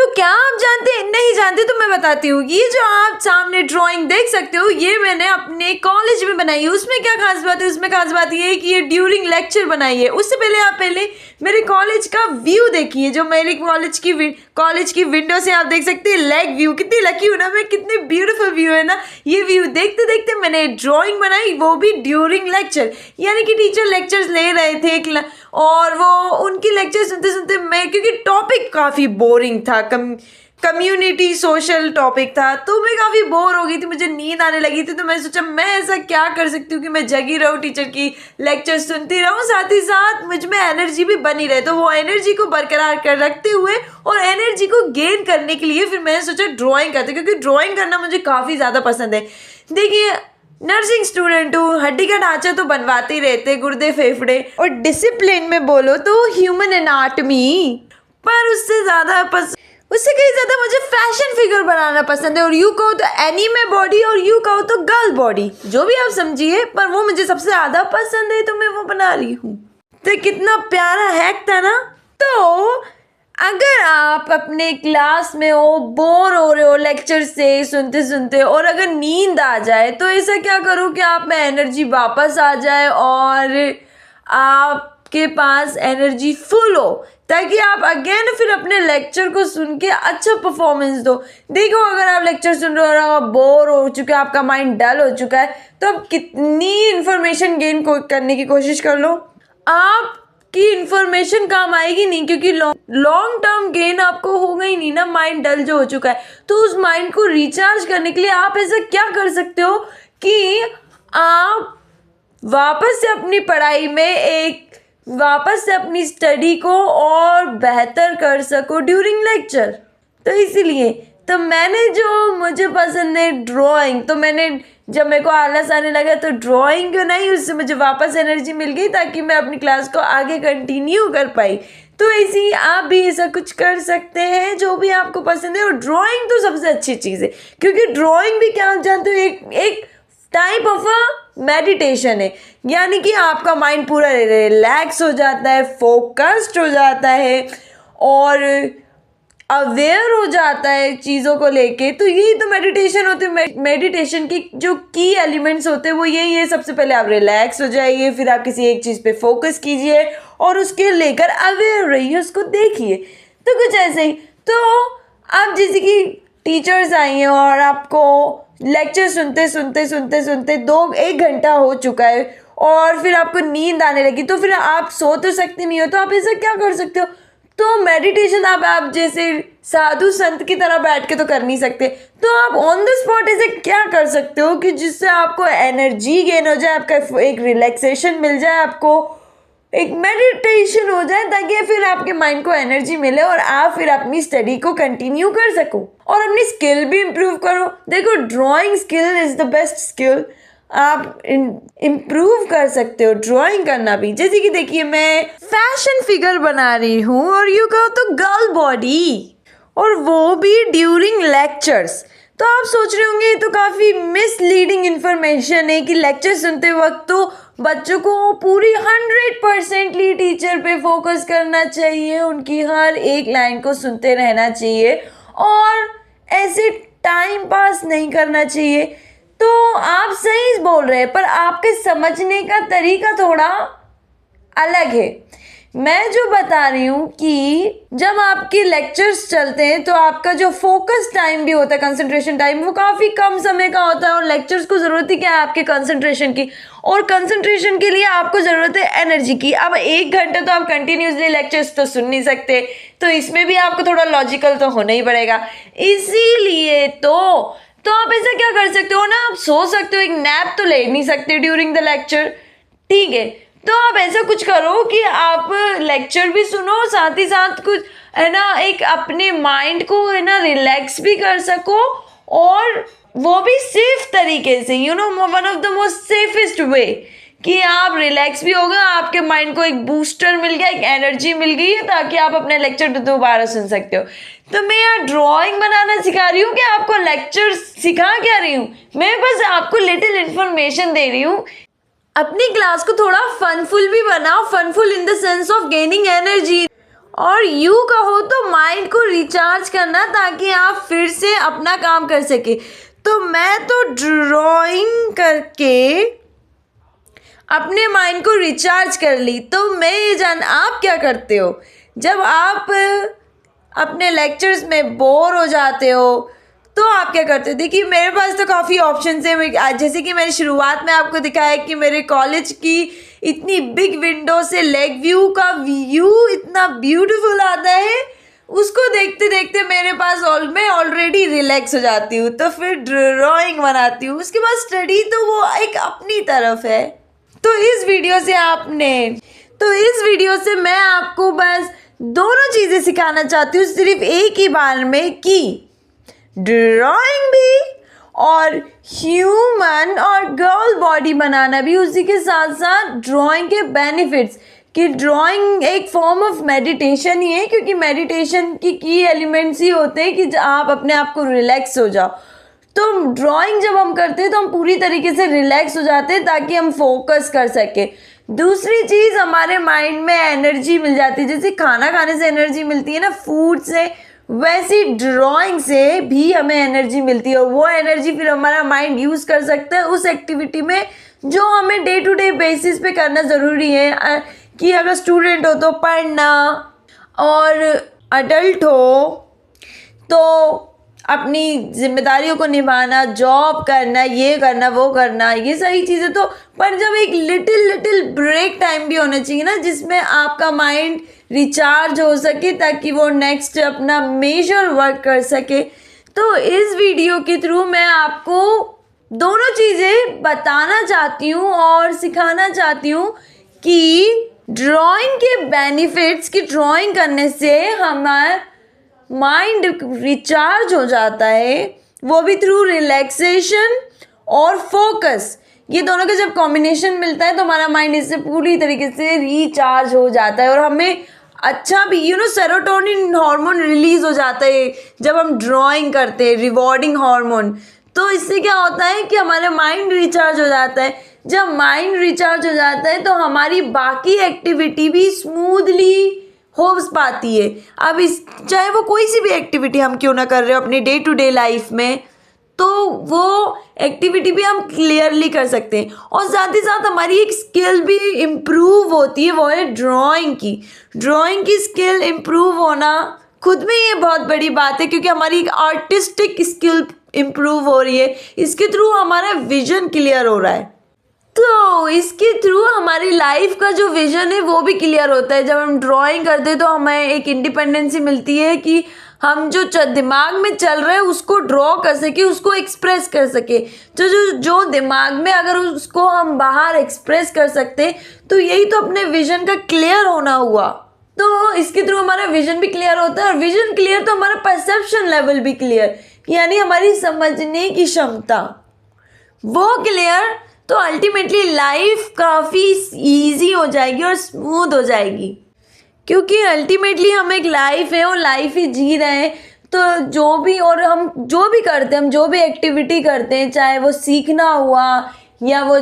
तो क्या आप जानते हैं? नहीं जानते तो मैं बताती हूँ। ये जो आप सामने ड्राइंग देख सकते हो, ये मैंने अपने कॉलेज में बनाई है। उसमें क्या खास बात है? उसमें खास बात ये है कि ये ड्यूरिंग लेक्चर बनाई है। उससे पहले आप मेरे कॉलेज का व्यू देखिए, जो मेरे कॉलेज की विंडो से आप देख सकते हैं लेक व्यू। कितनी लकी हूँ ना मैं, कितनी ब्यूटीफुल व्यू है ना। ये व्यू देखते देखते मैंने ड्राइंग बनाई, वो भी ड्यूरिंग लेक्चर। यानी कि टीचर लेक्चर्स ले रहे थे और वो उनकी लेक्चर सुनते सुनते मैं, क्योंकि टॉपिक काफ़ी बोरिंग था, कम्युनिटी सोशल टॉपिक था, तो मैं काफ़ी बोर हो गई थी, मुझे नींद आने लगी थी। तो मैं सोचा मैं ऐसा क्या कर सकती हूँ कि मैं जगी रहूँ, टीचर की लेक्चर सुनती रहूँ, साथ ही साथ मुझ में एनर्जी भी बनी रहे। तो वो एनर्जी को बरकरार कर रखते हुए और एनर्जी को गेन करने के लिए फिर मैंने सोचा ड्राइंग करते, क्योंकि ड्राइंग करना मुझे काफ़ी ज़्यादा पसंद है। देखिए, नर्सिंग स्टूडेंट हूँ, हड्डी का ढांचा तो बनवाते ही रहते, गुर्दे फेफड़े, और डिसिप्लिन में बोलो तो ह्यूमन एनाटमी। पर उससे कहीं ज़्यादा मुझे फैशन फिगर बनाना पसंद है, और यू कहो तो एनीमे बॉडी, और यू कहो तो गर्ल बॉडी, जो भी आप समझिए, पर वो मुझे सबसे ज़्यादा पसंद है, तो मैं वो बना रही हूँ। तो कितना प्यारा हैक था ना। तो अगर आप अपने क्लास में हो, बोर हो रहे हो लेक्चर से सुनते सुनते, और अगर नींद आ जाए, तो ऐसा क्या करो कि आप में एनर्जी वापस आ जाए और आपके पास एनर्जी फुल हो, ताकि आप अगेन फिर अपने लेक्चर को सुन के अच्छा परफॉर्मेंस दो। देखो, अगर आप लेक्चर सुन रहे हो और आप बोर हो चुके हैं, आपका माइंड डल हो चुका है, तो आप कितनी इन्फॉर्मेशन गेन करने की कोशिश कर लो, आपकी इन्फॉर्मेशन काम आएगी नहीं, क्योंकि लॉन्ग टर्म गेन आपको होगा ही नहीं ना, माइंड डल जो हो चुका है। तो उस माइंड को रिचार्ज करने के लिए आप ऐसा क्या कर सकते हो कि आप वापस से अपनी पढ़ाई में वापस से अपनी स्टडी को और बेहतर कर सको ड्यूरिंग लेक्चर। तो इसीलिए तो मुझे पसंद है ड्राइंग, तो जब मेरे को आलस आने लगा तो ड्राइंग क्यों नहीं, उससे मुझे वापस एनर्जी मिल गई, ताकि मैं अपनी क्लास को आगे कंटिन्यू कर पाई। तो ऐसे ही आप भी ऐसा कुछ कर सकते हैं जो भी आपको पसंद है। और ड्राइंग तो सबसे अच्छी चीज़ है, क्योंकि ड्राइंग भी क्या आप जानते हो, एक टाइप ऑफ अ मेडिटेशन है। यानी कि आपका माइंड पूरा रिलैक्स हो जाता है, फोकस्ड हो जाता है और अवेयर हो जाता है चीज़ों को लेके। तो यही तो मेडिटेशन होती है। मेडिटेशन की जो की एलिमेंट्स होते हैं वो यही है। सबसे पहले आप रिलैक्स हो जाइए, फिर आप किसी एक चीज़ पे फोकस कीजिए और उसके लेकर अवेयर रहिए, उसको देखिए। तो कुछ ऐसे ही। तो आप जैसे कि टीचर्स आई हैं और आपको लेक्चर सुनते सुनते 1 घंटा हो चुका है और फिर आपको नींद आने लगी, तो फिर आप सो तो सकते नहीं हो। तो आप ऐसा क्या कर सकते हो, तो मेडिटेशन आप जैसे साधु संत की तरह बैठ के तो कर नहीं सकते, तो आप ऑन द स्पॉट ऐसे क्या कर सकते हो कि जिससे आपको एनर्जी गेन हो जाए, आपका एक रिलैक्सेशन मिल जाए, आपको एक मेडिटेशन हो जाए, ताकि फिर आपके माइंड को एनर्जी मिले और आप फिर अपनी स्टडी को कंटिन्यू कर सको और अपनी स्किल भी इम्प्रूव करो। देखो, drawing skill is the best skill. आप इम्प्रूव कर सकते हो ड्राइंग करना भी। जैसे कि देखिए, मैं फैशन फिगर बना रही हूँ और यूँ कहो तो गर्ल बॉडी, और वो भी ड्यूरिंग लेक्चर्स। तो आप सोच रहे होंगे ये तो काफ़ी मिसलीडिंग इन्फॉर्मेशन है कि लेक्चर सुनते वक्त तो बच्चों को पूरी 100% टीचर पे फोकस करना चाहिए, उनकी हर एक लाइन को सुनते रहना चाहिए और ऐसे टाइम पास नहीं करना चाहिए। तो आप सही बोल रहे हैं, पर आपके समझने का तरीका थोड़ा अलग है। मैं जो बता रही हूँ कि जब आपके लेक्चर्स चलते हैं तो आपका जो फोकस टाइम भी होता है, कंसंट्रेशन टाइम, वो काफ़ी कम समय का होता है। और लेक्चर्स को ज़रूरत ही क्या है आपके कंसंट्रेशन की, और कंसंट्रेशन के लिए आपको ज़रूरत है एनर्जी की। अब 1 घंटा तो आप कंटिन्यूसली लेक्चर्स तो सुन नहीं सकते, तो इसमें भी आपको थोड़ा लॉजिकल तो होना ही पड़ेगा। इसीलिए तो आप ऐसा क्या कर सकते हो ना, आप सो सकते हो, एक नैप तो ले नहीं सकते ड्यूरिंग द लेक्चर, ठीक है। तो आप ऐसा कुछ करो कि आप लेक्चर भी सुनो, साथ ही साथ कुछ है ना, एक अपने माइंड को है ना रिलैक्स भी कर सको, और वो भी सेफ तरीके से, one of the most safest way कि आप रिलैक्स भी हो गए, आपके माइंड को एक बूस्टर मिल गया, एक एनर्जी मिल गई है, ताकि आप अपने लेक्चर दोबारा सुन सकते हो। तो मैं यहाँ ड्राइंग बनाना सिखा रही हूँ कि आपको लेक्चर सिखा क्या रही हूँ, मैं बस आपको लिटिल इन्फॉर्मेशन दे रही हूँ। अपनी क्लास को थोड़ा फनफुल भी बनाओ, funful in the sense of gaining energy, और यू कहो तो माइंड को रिचार्ज करना, ताकि आप फिर से अपना काम कर सके। तो मैं तो ड्राइंग करके अपने माइंड को रिचार्ज कर ली। तो मैं ये आप क्या करते हो जब आप अपने लेक्चर्स में बोर हो जाते हो, तो आप क्या करते हो? देखिए मेरे पास तो काफ़ी ऑप्शंस हैं। जैसे कि मैंने शुरुआत में आपको दिखाया कि मेरे कॉलेज की इतनी बिग विंडो से लेक व्यू का व्यू इतना ब्यूटीफुल आता है, उसको देखते देखते मेरे पास मैं ऑलरेडी रिलैक्स हो जाती हूँ। तो फिर ड्राइंग बनाती हूँ, उसके बाद स्टडी तो वो एक अपनी तरफ है। तो इस वीडियो से मैं आपको बस दोनों चीज़ें सिखाना चाहती हूँ सिर्फ एक ही बार में, कि ड्राइंग भी और ह्यूमन और गर्ल बॉडी बनाना भी, उसी के साथ साथ ड्राइंग के बेनिफिट्स, कि ड्राइंग एक फॉर्म ऑफ मेडिटेशन ही है, क्योंकि मेडिटेशन की एलिमेंट्स ही होते हैं कि आप अपने आप को रिलैक्स हो जाओ। तो ड्राइंग जब हम करते हैं तो हम पूरी तरीके से रिलैक्स हो जाते हैं, ताकि हम फोकस कर सके। दूसरी चीज़, हमारे माइंड में एनर्जी मिल जाती है। जैसे खाना खाने से एनर्जी मिलती है ना, फूड से, वैसी ड्राइंग से भी हमें एनर्जी मिलती है, और वो एनर्जी फिर हमारा माइंड यूज़ कर सकता है उस एक्टिविटी में जो हमें डे टू डे बेसिस पे करना ज़रूरी है। कि अगर स्टूडेंट हो तो पढ़ना, और अडल्ट हो तो अपनी जिम्मेदारियों को निभाना, जॉब करना, ये करना, वो करना, ये सारी चीज़ें तो। पर जब एक लिटिल ब्रेक टाइम भी होना चाहिए ना, जिसमें आपका माइंड रिचार्ज हो सके, ताकि वो नेक्स्ट अपना मेजर वर्क कर सके। तो इस वीडियो के थ्रू मैं आपको दोनों चीज़ें बताना चाहती हूँ और सिखाना चाहती हूँ कि ड्राइंग के बेनिफिट्स, कि ड्राइंग करने से हमारा माइंड रिचार्ज हो जाता है, वो भी थ्रू रिलैक्सेशन और फोकस। ये दोनों का जब कॉम्बिनेशन मिलता है तो हमारा माइंड इससे पूरी तरीके से रिचार्ज हो जाता है, और हमें अच्छा भी सेरोटोनिन हार्मोन रिलीज हो जाता है जब हम ड्राइंग करते हैं, रिवॉर्डिंग हार्मोन। तो इससे क्या होता है कि हमारा माइंड रिचार्ज हो जाता है। जब माइंड रिचार्ज हो जाता है तो हमारी बाकी एक्टिविटी भी स्मूथली हो पाती है। अब चाहे वो कोई सी भी एक्टिविटी हम क्यों ना कर रहे हो अपने डे टू डे लाइफ में, तो वो एक्टिविटी भी हम क्लियरली कर सकते हैं। और साथ ही साथ हमारी एक स्किल भी इम्प्रूव होती है, वो है ड्राइंग की स्किल इम्प्रूव होना खुद में ये बहुत बड़ी बात है, क्योंकि हमारी एक आर्टिस्टिक स्किल इम्प्रूव हो रही है। इसके थ्रू हमारा विजन क्लियर हो रहा है। तो इसके थ्रू हमारी लाइफ का जो विजन है वो भी क्लियर होता है। जब हम ड्राइंग करते हैं तो हमें एक इंडिपेंडेंसी मिलती है कि हम जो दिमाग में चल रहे हैं उसको ड्रॉ कर सके, उसको एक्सप्रेस कर सके। जो दिमाग में अगर उसको हम बाहर एक्सप्रेस कर सकते, तो यही तो अपने विजन का क्लियर होना हुआ। तो इसके थ्रू हमारा विजन भी क्लियर होता है, और विजन क्लियर तो हमारा परसेप्शन लेवल भी क्लियर, यानी हमारी समझने की क्षमता वो क्लियर। तो अल्टीमेटली लाइफ काफ़ी इजी हो जाएगी और स्मूथ हो जाएगी, क्योंकि अल्टीमेटली हम एक लाइफ है और लाइफ ही जी रहे हैं। तो हम जो भी करते हैं, हम जो भी एक्टिविटी करते हैं, चाहे वो सीखना हुआ, या वो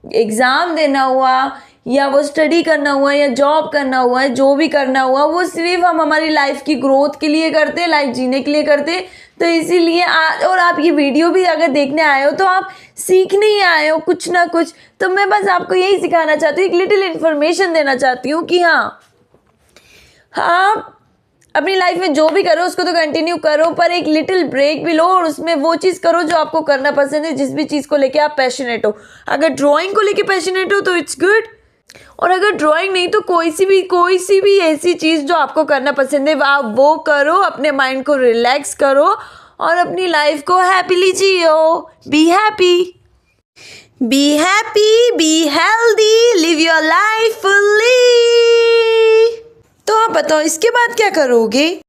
एग्ज़ाम देना हुआ, या वो स्टडी करना हुआ, या जॉब करना हुआ, जो भी करना हुआ, वो सिर्फ हम हमारी लाइफ की ग्रोथ के लिए करते हैं, लाइफ जीने के लिए करते हैं। तो इसीलिए और आप ये वीडियो भी अगर देखने आए हो तो आप सीखने ही आए हो कुछ ना कुछ। तो मैं बस आपको यही सिखाना चाहती हूँ, एक लिटिल इन्फॉर्मेशन देना चाहती हूँ कि हाँ, अपनी लाइफ में जो भी करो उसको तो कंटिन्यू करो, पर एक लिटिल ब्रेक भी लो और उसमें वो चीज़ करो जो आपको करना पसंद है, जिस भी चीज़ को लेके आप पैशनेट हो। अगर ड्राइंग को लेके पैशनेट हो तो इट्स गुड, और अगर ड्राइंग नहीं तो कोई सी भी ऐसी चीज़ जो आपको करना पसंद है आप वो करो, अपने माइंड को रिलैक्स करो और अपनी लाइफ को happily Jio. Be happy, be healthy, live your life fully. तो आप बताओ इसके बाद क्या करोगे?